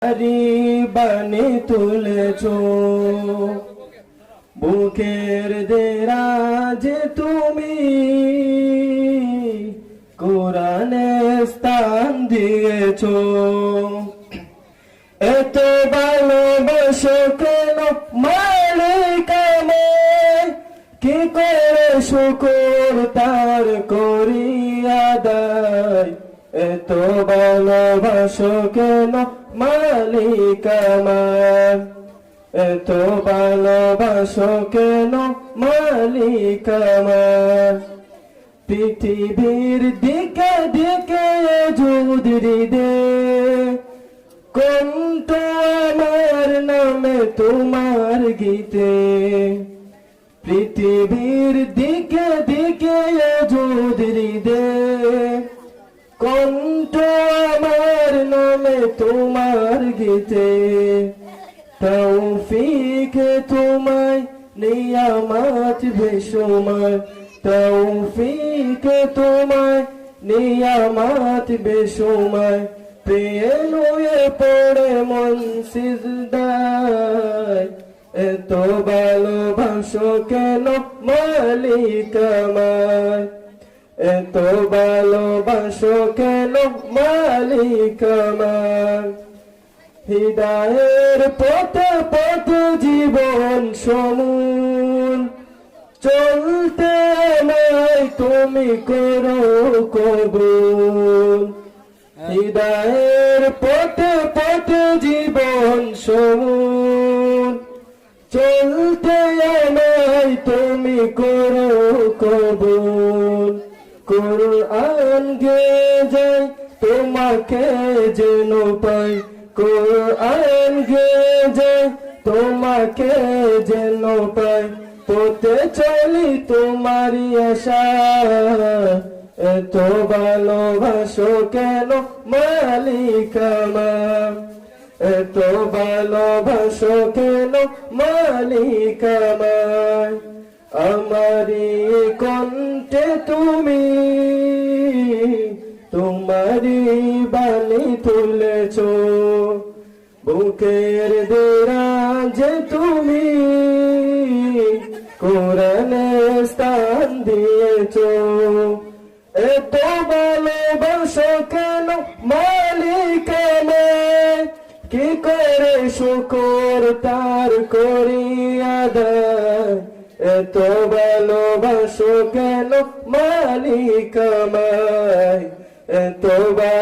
বাণী তুলেছো বুকের দেরাজে তুমি কোরআনে স্থান দিয়েছো। এত ভালোবাসো কেন মালিক আমায়, কি করে শুকর তার করি আদায়। এত ভালোবাসো কেন মালিক আমার, এত ভালোবাসো কেন মালিক আমার। পৃথিবীর দিকে দিকে যুদরি দে কণ্ঠ আমার নামে তোমার গীতে। পৃথিবীর দিকে দিকে যুদরি দে কণ্ঠ আমার নামে তোমার গীতে। তৌফিক তোমায় নিয়ামত বেশুমার, তৌফিক তোমায় নিয়ামত বেশুমার। প্রিয় নুয়ে পড়ে মন সিজদায়, এত ভালোবাসো কেন মালিক আমার, এত ভালোবাসো কেন মালিক আমার। হৃদয়ের পথে পথে জীবন সমূল চলতে আমায় তুমি করো কবুল। হৃদয়ের পথে পথে জীবন সমূল চলতে আমায় তুমি করো কবুল। কুরআন গে যাই তোমাকে যেন পাই, কুরআন গে যাই তোমাকে যেন পাই। পথে চলি তোমারই আশা, এত ভালোবাসো কেন মালিক আমার, এত ভালোবাসো কেন মালিক আমার। আমারি কণ্ঠে তুমি তোমারি বাণী তুলেছো, বুকের দেরাজে তুমি কোরআনে স্থান দিয়েছো। এত ভালোবাসো কেন মালিক আমায়, কি করে শুকর তার করি আদায়। এত ভালোবাসো কেন মালিক আমায়, এত ভালো